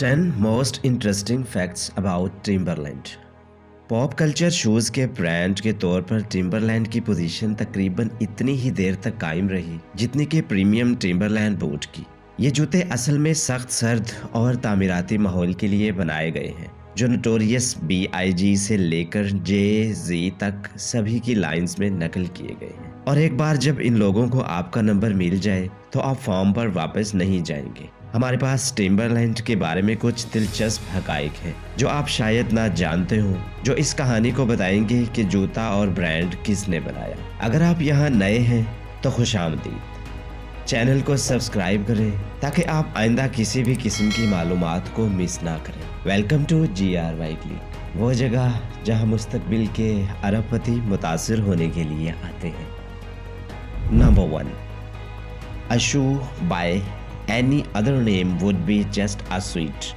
10 most interesting facts about Timberland. Pop culture shoes के brand के तौर पर टिम्बरलैंड की पोजीशन तकरीबन इतनी ही देर तक कायम रही जितनी कि प्रीमियम टिम्बरलैंड बूट की। ये जूते असल में सख्त सर्द और तामीराती माहौल के लिए बनाए गए हैं, जो नोटोरियस BIG से लेकर JZ तक सभी की लाइंस में नकल किए गए हैं। और एक बार जब इन लोगों को आपका नंबर मिल जाए तो आप फॉर्म पर वापस नहीं जाएंगे। हमारे पास टिम्बरलैंड के बारे में कुछ दिलचस्प हकाइक हैं जो आप शायद ना जानते हो, जो इस कहानी को बताएंगे कि जूता और ब्रांड किसने बनाया। अगर आप यहाँ नए हैं तो खुशामदीद। चैनल को सब्सक्राइब करें ताकि आप आइंदा किसी भी किस्म की मालूमात को मिस ना करें। वेलकम टू GRY क्लिक, वो जगह जहाँ मुस्तकबिल के अरबपति मुतासिर होने के लिए आते हैं। Number 1, A shoe by any other name would be just a sweet।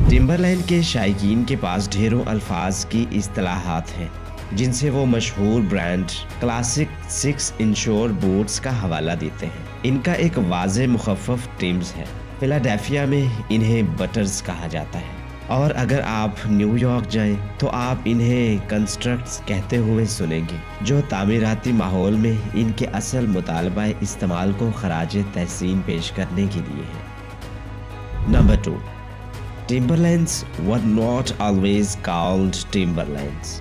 Timberland के शायकीन के पास ढेरों अल्फाज की इस्तिलाहात हैं जिनसे वो मशहूर ब्रांड क्लासिक 6 इंश्योर बूट्स का हवाला देते हैं। इनका एक वाज़े मुखफ़्फ़ टिम्स है। फिलाडेल्फिया में इन्हें बटर्स कहा जाता है, और अगर आप न्यूयॉर्क जाएं तो आप इन्हें कंस्ट्रक्ट्स कहते हुए सुनेंगे, जो तामीराती माहौल में इनके असल मुतालबा इस्तेमाल को खराज तहसीन पेश करने के लिए है। Number 2, Timberlands were not always called Timberlands.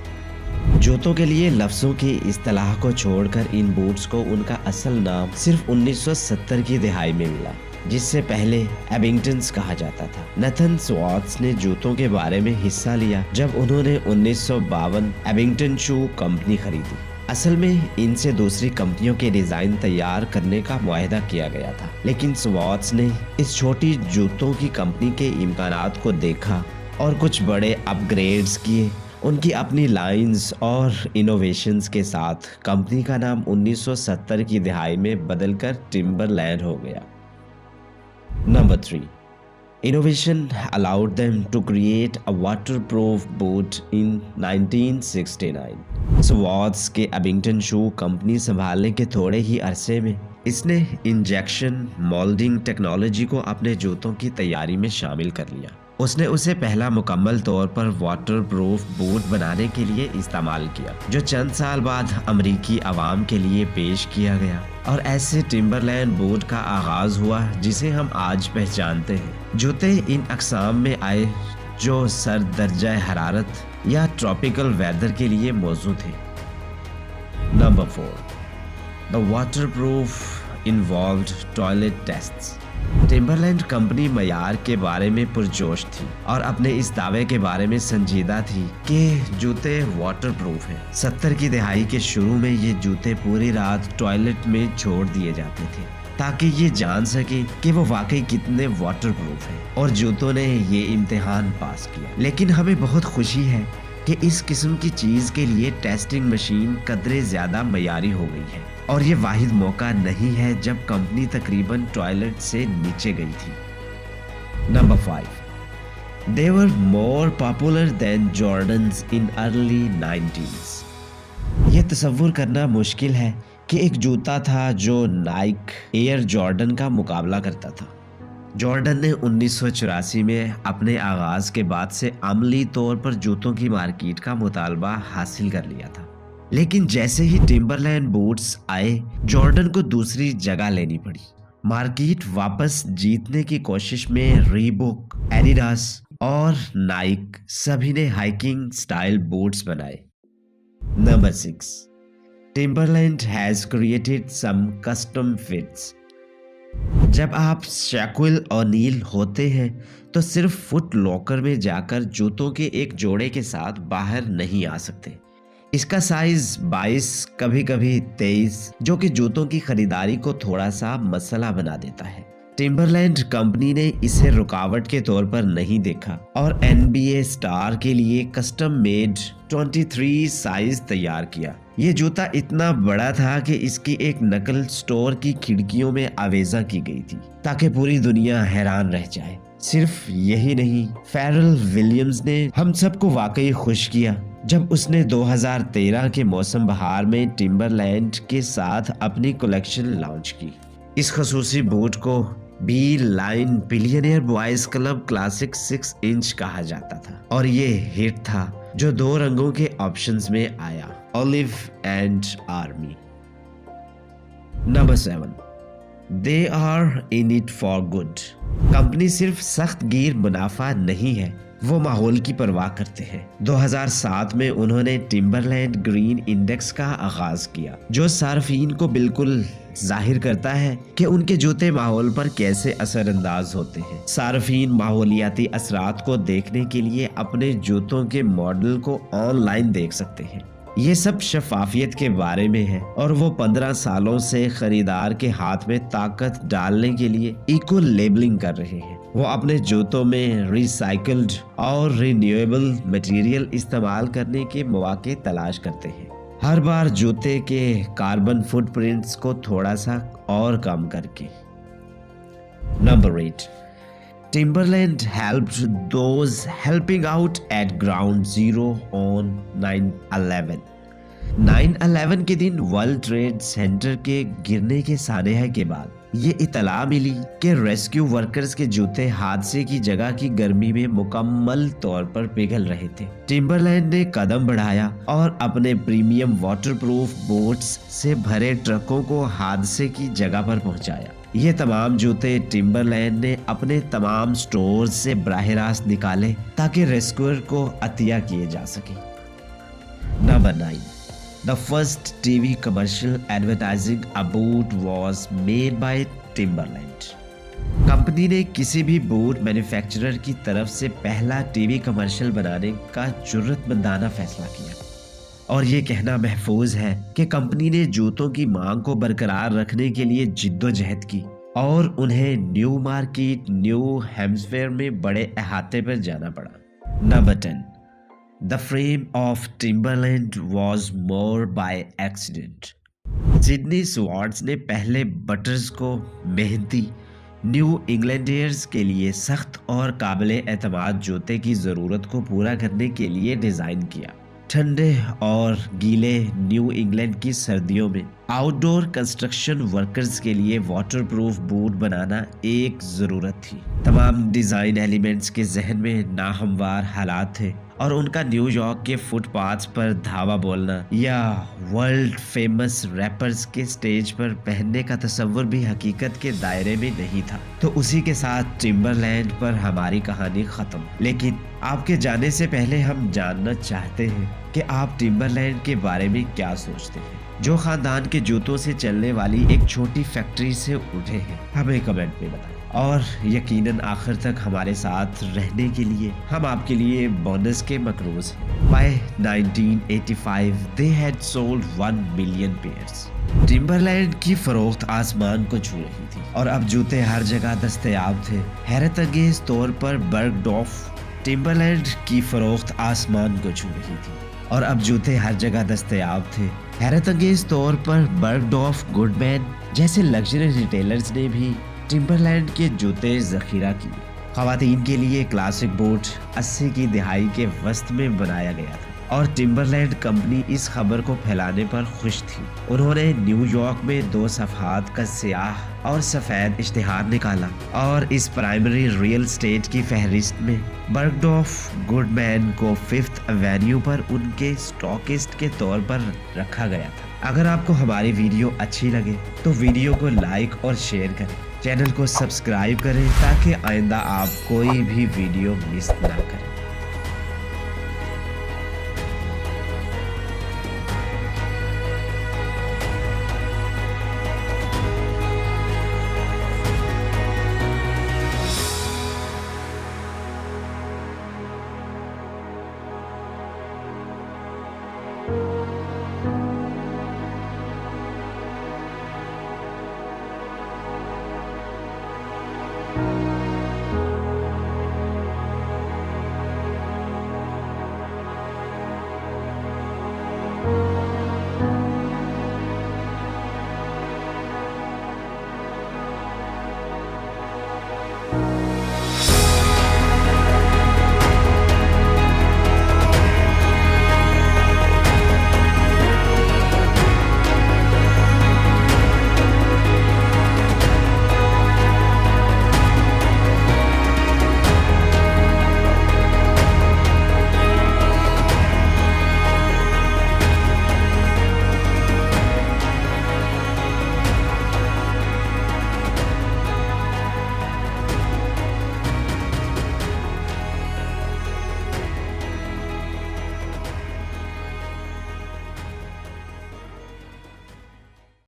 जूतों के लिए लफ्ज़ों की इस्तिलाह को छोड़कर इन बूट्स को उनका असल नाम सिर्फ 1970 की दिहाई में मिला, जिससे पहले एबिंगटन्स कहा जाता था। नथन स्वाट्स ने जूतों के बारे में हिस्सा लिया जब उन्होंने 1952 एबिंगटन शू कंपनी खरीदी। असल में इनसे दूसरी कंपनियों के डिज़ाइन तैयार करने का मुआहदा किया गया था, लेकिन स्वाट्स ने इस छोटी जूतों की कंपनी के इम्कानात को देखा और कुछ बड़े अपग्रेड्स किए। उनकी अपनी लाइंस और इनोवेशंस के साथ कंपनी का नाम 1970 की दिहाई में बदलकर टिम्बरलैंड हो गया। Number 3, innovation allowed them to create a waterproof boot in 1969। Swarts के एबिंगटन शू कंपनी संभालने के थोड़े ही अरसे में इसने इंजेक्शन मोल्डिंग टेक्नोलॉजी को अपने जूतों की तैयारी में शामिल कर लिया। उसने उसे पहला मुकम्मल तौर पर वाटरप्रूफ बूट बनाने के लिए इस्तेमाल किया, जो चंद साल बाद अमरीकी आवाम के लिए पेश किया गया, और ऐसे टिम्बरलैंड बूट का आगाज हुआ जिसे हम आज पहचानते हैं। जूते इन अक़साम में आए जो सर्द दर्जा हरारत या ट्रॉपिकल वेदर के लिए मौजूद थे। Number 4, the waterproof involved toilet tests. Timberland company मयार के बारे में पुरजोश थी और अपने इस दावे के बारे में संजीदा थी कि जूते वाटरप्रूफ हैं। 70 की दिहाई के शुरू में ये जूते पूरी रात टॉयलेट में छोड़ दिए जाते थे ताकि ये जान सके कि वो वाकई कितने वाटरप्रूफ हैं, और जूतों ने ये इम्तिहान पास किया। लेकिन हमें बहुत खुशी है कि इस किस्म की चीज़ के लिए टेस्टिंग मशीन कदरे ज़्यादा मयारी हो गई है, और ये वाहिद मौका नहीं है जब कंपनी तकरीबन टॉयलेट से नीचे गई थी। Number 5, they were more popular than Jordans in early 90s। ये तसव्वुर करना मुश्किल है कि एक जूता था जो नाइक एयर जॉर्डन का मुकाबला करता था। जॉर्डन ने 1984 में अपने आगाज़ के बाद से अमली तौर पर जूतों की मार्केट का मुतालबा हासिल कर लिया था, लेकिन जैसे ही टिम्बरलैंड बूट्स आए जॉर्डन को दूसरी जगह लेनी पड़ी। मार्केट वापस जीतने की कोशिश में रीबॉक, एडिडास और नाइक सभी ने हाइकिंग स्टाइल बूट्स बनाए। Number 6, Timberland has created some custom fits. जब आप शैक्विल ओनील होते हैं तो सिर्फ फुट लॉकर में जाकर जूतों के एक जोड़े के साथ बाहर नहीं आ सकते। इसका साइज 22, कभी कभी 23, जो कि जूतों की खरीदारी को थोड़ा सा मसला बना देता है। टिम्बरलैंड कंपनी ने इसे रुकावट के तौर पर नहीं देखा और NBA स्टार के लिए कस्टम मेड 23 साइज तैयार किया। ये जूता इतना बड़ा था कि इसकी एक नकल स्टोर की खिड़कियों में आवेजा की गई थी ताकि पूरी दुनिया हैरान रह जाए। सिर्फ यही नहीं, फेरल विलियम्स ने हम सबको वाकई खुश किया जब उसने 2013 के मौसम बहार में टिम्बरलैंड के साथ अपनी कलेक्शन लॉन्च की। इस खसूसी बूट को B line billionaire boys club classic 6 inch कहा जाता था और ये हिट था जो 2 रंगों के ऑप्शंस में आया, olive and army. Number 7, they are in it for good. Company सिर्फ सख्त गिर मुनाफा नहीं है, वो माहौल की परवाह करते हैं। 2007 में उन्होंने टिम्बरलैंड ग्रीन इंडेक्स का आगाज किया, जो सार्फिन को बिल्कुल जाहिर करता है कि उनके जूते माहौल पर कैसे असरअंदाज होते हैं। सार्फिन माहौलियाती असरात को देखने के लिए अपने जूतों के मॉडल को ऑनलाइन देख सकते हैं। ये सब शफाफियत के बारे में है और वो 15 सालों से खरीदार के हाथ में ताकत डालने के लिए इको लेबलिंग कर रहे हैं। वो अपने जूतों में रिसाइकल्ड और रिन्यूएबल मटेरियल इस्तेमाल करने के मौके तलाश करते हैं, हर बार जूते के कार्बन फुटप्रिंट्स को थोड़ा सा और कम करके। Number 8, Timberland helped those helping out at ground zero on 9/11। 9/11 के दिन वर्ल्ड ट्रेड सेंटर के गिरने के सानहे के बाद ये इतला मिली कि रेस्क्यू वर्कर्स के जूते हादसे की जगह की गर्मी में मुकम्मल तौर पर पिघल रहे थे। टिम्बरलैंड ने कदम बढ़ाया और अपने प्रीमियम वाटरप्रूफ बोट्स से भरे ट्रकों को हादसे की जगह पर पहुंचाया। ये तमाम जूते टिम्बरलैंड ने अपने तमाम स्टोर्स से बराह रास्त निकाले ताकि रेस्क्यूअर को अतिया किए जा सके। Number 9, The first TV commercial advertising a boot was made by Timberland। Company ने किसी भी बूट मैन्युफैक्चरर की तरफ से पहला टीवी कमर्शियल बनाने का जुर्रतमंदाना फैसला किया और ये कहना महफूज है कि कंपनी ने जूतों की मांग को बरकरार रखने के लिए जिद्दोजहद की और उन्हें न्यू मार्केट न्यू हेम्सफेयर में बड़े अहाते पर जाना पड़ा। Number 10, The frame of Timberland was more by accident। Sydney Swarts ने पहले बटर्स को मेहनती न्यू इंग्लैंडियर्स के लिए सख्त और काबिले एतमाद जूते की ज़रूरत को पूरा करने के लिए डिज़ाइन किया। ठंडे और गीले न्यू इंग्लैंड की सर्दियों में आउटडोर कंस्ट्रक्शन वर्कर्स के लिए वाटरप्रूफ बूट बनाना एक ज़रूरत थी। तमाम डिज़ाइन एलिमेंट्स के जहन में नाहमवार हालात थे और उनका न्यूयॉर्क के फुटपाथ्स पर धावा बोलना या वर्ल्ड फेमस रैपर्स के स्टेज पर पहनने का तस्वर भी हकीकत के दायरे में नहीं था। तो उसी के साथ टिम्बरलैंड पर हमारी कहानी ख़त्म। लेकिन आपके जाने से पहले हम जानना चाहते हैं कि आप टिम्बरलैंड के बारे में क्या सोचते हैं, जो खानदान के जूतों से चलने वाली एक छोटी फैक्ट्री से उठे हैं। हमें कमेंट में बताएं और यकीनन आखिर तक हमारे साथ रहने के लिए हम आपके लिए बोनस के मकरूज हैं। By 1985 they had sold 1 million pairs। Timberland की फरोख्त आसमान को छू रही थी और अब जूते हर जगह दस्तयाब थे। हैरत अंगेज तौर पर बर्गडॉर्फ टिम्बरलैंड की फरोख्त आसमान को छू रही थी और अब जूते हर जगह दस्तयाब थे। हैरत अंगेज तौर पर बर्गडॉर्फ गुडमैन जैसे लग्जरी रिटेलर्स ने भी टिम्बरलैंड के जूते जखीरा किए। खवातीन के लिए क्लासिक बूट 80 की दिहाई के वस्त में बनाया गया था और टिम्बरलैंड कंपनी इस खबर को फैलाने पर खुश थी। उन्होंने न्यूयॉर्क में 2 सफ़हात का स्याह और सफ़ेद इश्तिहार निकाला और इस प्राइमरी रियल एस्टेट की फहरिस्त में बर्गडॉर्फ गुडमैन को 5th एवेन्यू पर उनके स्टॉकिस्ट के तौर पर रखा गया था। अगर आपको हमारी वीडियो अच्छी लगे तो वीडियो को लाइक और शेयर करें, चैनल को सब्सक्राइब करें ताकि आइंदा आप कोई भी वीडियो मिस ना करें।